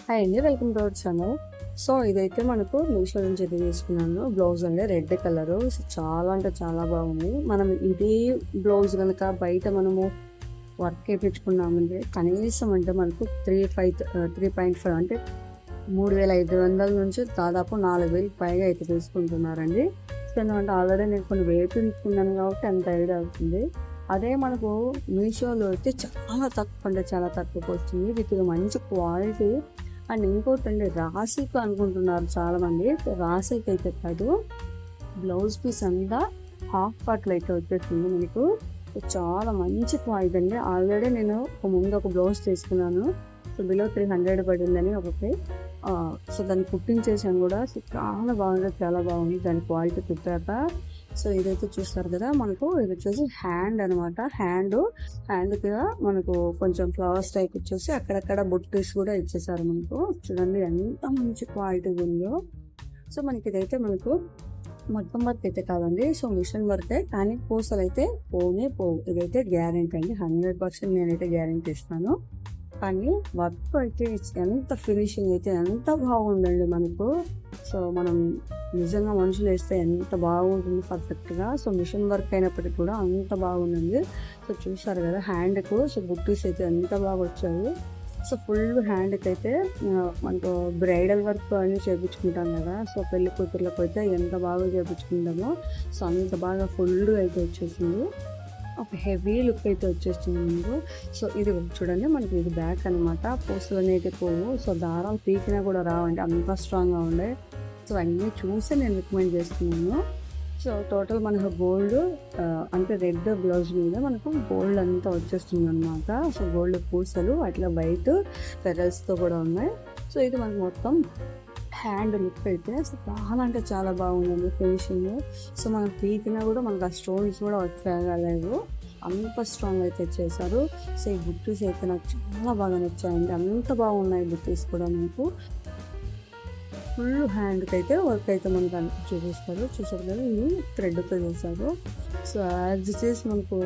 Hi అండి, welcome to our channel. So ఇదైతే మనకు మీషో నుంచి అయితే తీసుకున్నాను. బ్లౌజ్ అండి, రెడ్ కలర్. చాలా అంటే చాలా బాగుంది. మనం ఇదే బ్లౌజ్ కనుక బయట మనము వర్క్ వేయించుకున్నామంటే కనీసం అంటే మనకు 3.5 అంటే 3,500 నుంచి దాదాపు 4,000 పైగా అయితే తీసుకుంటున్నారండి. సో ఎందుకంటే ఆల్రెడీ నేను కొన్ని వేయించుకున్నాను కాబట్టి అంత ఐడియా అవుతుంది. అదే మనకు మీషోలో అయితే చాలా తక్కువ అంటే చాలా తక్కువకి వస్తుంది, విత్ మంచి క్వాలిటీ. అండ్ ఇంకోటండి, రాశికి అనుకుంటున్నారు చాలామంది. రాశికి అయితే కాదు, బ్లౌజ్ పీస్ అంతా హాఫ్ పార్ట్లో అయితే వచ్చేస్తుంది మనకు. చాలా మంచి క్వాలిటీ అండి. ఆల్రెడీ నేను ముందు ఒక బ్లౌజ్ తీసుకున్నాను. సో బిలో 300 పడిందని ఒకటి. సో దాన్ని కుట్టింగ్ చేసాను కూడా. సో చాలా బాగుంది, చాలా బాగుంది దాని క్వాలిటీ కుట్టాక. సో ఇదైతే చూస్తారు కదా, మనకు ఇది వచ్చేసి హ్యాండ్ అనమాట. హ్యాండ్కి మనకు కొంచెం ఫ్లవర్స్ టైప్ వచ్చేసి అక్కడక్కడ బుట్టీస్ కూడా ఇచ్చేసారు మనకు. చూడండి ఎంత మంచి క్వాలిటీ ఉందో. సో మనకి ఇదైతే మనకు మొత్తం వర్క్ అయితే కాదండి, సో మిషన్ వర్కే, కానీ పూసలు అయితే పోవు. ఇదైతే గ్యారెంటీ అండి, 100% నేనైతే గ్యారెంటీ ఇస్తాను. కానీ వర్క్ అయితే ఎంత ఫినిషింగ్ అయితే ఎంత బాగుందండి మనకు. సో మనం నిజంగా మనుషులు వేస్తే ఎంత బాగుంటుంది పర్ఫెక్ట్గా. సో మిషన్ వర్క్ అయినప్పటికీ కూడా అంత బాగుందండి. సో చూసారు కదా హ్యాండ్కు, సో బుట్టీస్ అయితే ఎంత బాగా వచ్చాయి. సో ఫుల్ హ్యాండ్కి అయితే మనకు బ్రైడల్ వర్క్ అన్నీ చేయించుకుంటాం కదా. సో పెళ్లి కూతుర్లకు అయితే ఎంత బాగా చేయించుకుంటామో, సో అంత బాగా ఫుల్గా అయితే వచ్చేసింది. ఒక హెవీ లుక్ అయితే వచ్చేస్తుంది మీకు. సో ఇది చూడండి, మనకి ఇది బ్యాక్ అనమాట. పూసలు అనేది పోవు. సో దారాలు పీకినా కూడా రావండి, అంత స్ట్రాంగ్గా ఉండే. సో అన్నీ చూసి నేను రికమెండ్ చేస్తున్నాను. సో టోటల్ మనకు గోల్డ్ అంటే రెడ్ బ్లౌజ్ మీద మనకు గోల్డ్ అంతా వచ్చేస్తుంది అనమాట. సో గోల్డ్ పూసలు అట్లా వైట్ పెరల్స్తో కూడా ఉన్నాయి. సో ఇది మనకు మొత్తం హ్యాండ్ లుక్ అయితే చాలా అంటే చాలా బాగుందండి ఫినిషింగ్. సో మనం పీకినా కూడా మనకు ఆ స్టోన్స్ కూడా వచ్చేయగలేవు, అంత స్ట్రాంగ్ అయితే చేశారు. సో ఈ బుట్టీస్ అయితే నాకు చాలా బాగా నచ్చాయండి, అంత బాగున్నాయి బుట్టీస్ కూడా. మనకు ఫుల్ హ్యాండ్కి అయితే వర్క్ అయితే మనకు చూపిస్తారు. చూసారు కదా, ఇది థ్రెడ్తో చేశారు. సో యాజ్ ఇట్ ఈస్ మనకు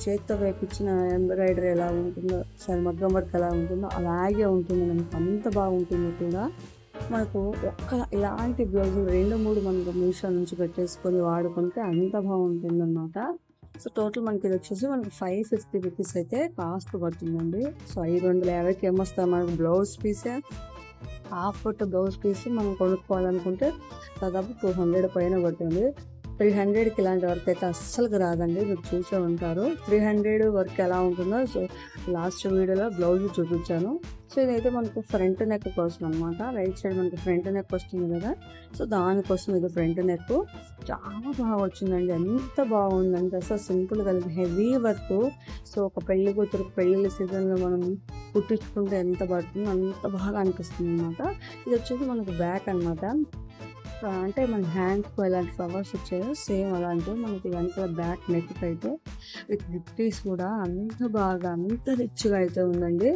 చేతితో వేపించిన ఎంబ్రాయిడరీ ఎలా ఉంటుందో, సరే మగ్గం వర్క్ ఎలా ఉంటుందో అలాగే ఉంటుంది మనకు, అంత బాగుంటుంది కూడా. మనకు ఇలాంటి బ్లౌజులు 2-3 మనకు మీషో నుంచి పెట్టేసుకొని వాడుకుంటే అంత బాగుంటుంది అన్నమాట. సో టోటల్ మనకి ఇది వచ్చేసి మనకి 550 రూపీస్ అయితే కాస్ట్ పడుతుందండి. సో 550కి ఏమొస్తాయి మనకు బ్లౌజ్ పీసే. హాఫ్ ఫుట్ బ్లౌజ్ పీస్ మనం కొనుక్కోవాలనుకుంటే దాదాపు 200 పైన పడుతుంది. 300కి ఇలాంటి వర్క్ అయితే అస్సలుకి రాదండి, మీరు చూసే ఉంటారు. 300 వర్క్ ఎలా ఉంటుందో సో లాస్ట్ వీడియోలో బ్లౌజ్ చూపించాను. సో ఇదైతే మనకు ఫ్రంట్ నెక్ కోసం అనమాట. రైట్ సైడ్ మనకు ఫ్రంట్ నెక్ వస్తుంది కదా, సో దానికోసం ఇది ఫ్రంట్ నెక్. చాలా బాగా వచ్చిందండి, ఎంత బాగుందంటే అసలు సింపుల్గా హెవీ వర్క్. సో ఒక పెళ్లి కూతురు పెళ్లి సీజన్లో మనం కుట్టించుకుంటే ఎంత పడుతుందో అంత బాగా అనిపిస్తుంది అనమాట. ఇది వచ్చేసి మనకు బ్యాక్ అనమాట. అంటే మన హ్యాండ్స్కి ఎలాంటి ఫ్లవర్స్ వచ్చాయో సేమ్ అలాంటివి మనకి వెనకాల బ్యాక్ నెక్ అయితే విత్ బుట్టీస్ కూడా అంత బాగా అంత రిచ్గా అయితే ఉందండి.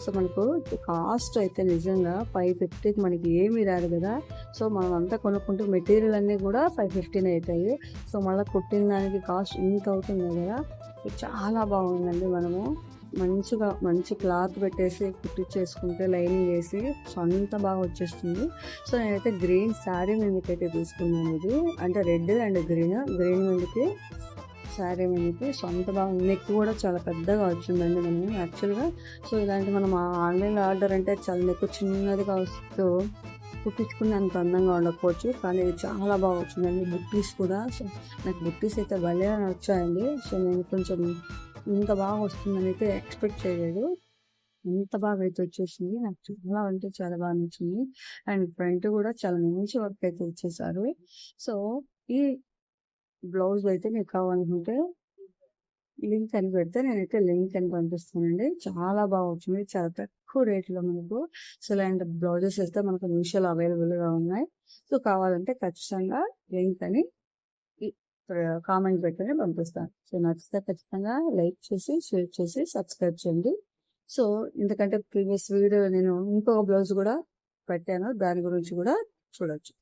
సో మనకు కాస్ట్ అయితే నిజంగా 550కి మనకి ఏమీ రాదు కదా. సో మనం అంతా కొనుక్కుంటే మెటీరియల్ అన్నీ కూడా 550 అవుతాయి. సో మళ్ళీ కుట్టిన దానికి కాస్ట్ ఇంత అవుతుంది కదా. చాలా బాగుందండి. మనము మంచి క్లాత్ పెట్టేసి కుట్టించేసుకుంటే లైనింగ్ వేసి సో అంత బాగా వచ్చేస్తుంది. సో నేనైతే గ్రీన్ శారీ మీదకైతే తీసుకున్నాను. ఇది అంటే రెడ్ అండ్ గ్రీన్ మీదకి శారీ మీదకి. సో అంత బాగా నెక్ కూడా చాలా పెద్దగా వచ్చిందండి మనం యాక్చువల్గా. సో ఇలాంటి మనం ఆన్లైన్లో ఆర్డర్ అంటే చాలా నెక్ చిన్నదిగా వస్తూ కుట్టించుకుని అంత అందంగా ఉండకపోవచ్చు, కానీ ఇది చాలా బాగా వచ్చిందండి. బుట్టీస్ కూడా, సో నాకు బుట్టీస్ అయితే భలే నచ్చాయండి. సో నేను కొంచెం ఇంత బాగా వస్తుందని అయితే ఎక్స్పెక్ట్ చేయలేదు. ఇంత బాగా అయితే వచ్చేసింది, నాకు చాలా అంటే చాలా బాగా నచ్చింది. అండ్ ఫ్రంట్ కూడా చాలా మంచి వర్క్ అయితే ఇచ్చేసారు. సో ఈ బ్లౌజ్ అయితే మీకు కావాలనుకుంటే లింక్ అని పెడితే నేనైతే లింక్ అని పంపిస్తానండి. చాలా బాగా వచ్చింది, చాలా తక్కువ రేట్లో మనకు. సో ఇలాంటి బ్లౌజెస్ అయితే మనకు మీషోలో అవైలబుల్గా ఉన్నాయి. సో కావాలంటే ఖచ్చితంగా లింక్ అని కామెంట్ పెట్టని పంపిస్తాను. సో నచ్చితే ఖచ్చితంగా లైక్ చేసి షేర్ చేసి సబ్స్క్రైబ్ చేయండి. సో ఎందుకంటే ప్రీవియస్ వీడియోలో నేను ఇంకొక బ్లౌజ్ కూడా పెట్టాను, దాని గురించి కూడా చూడొచ్చు.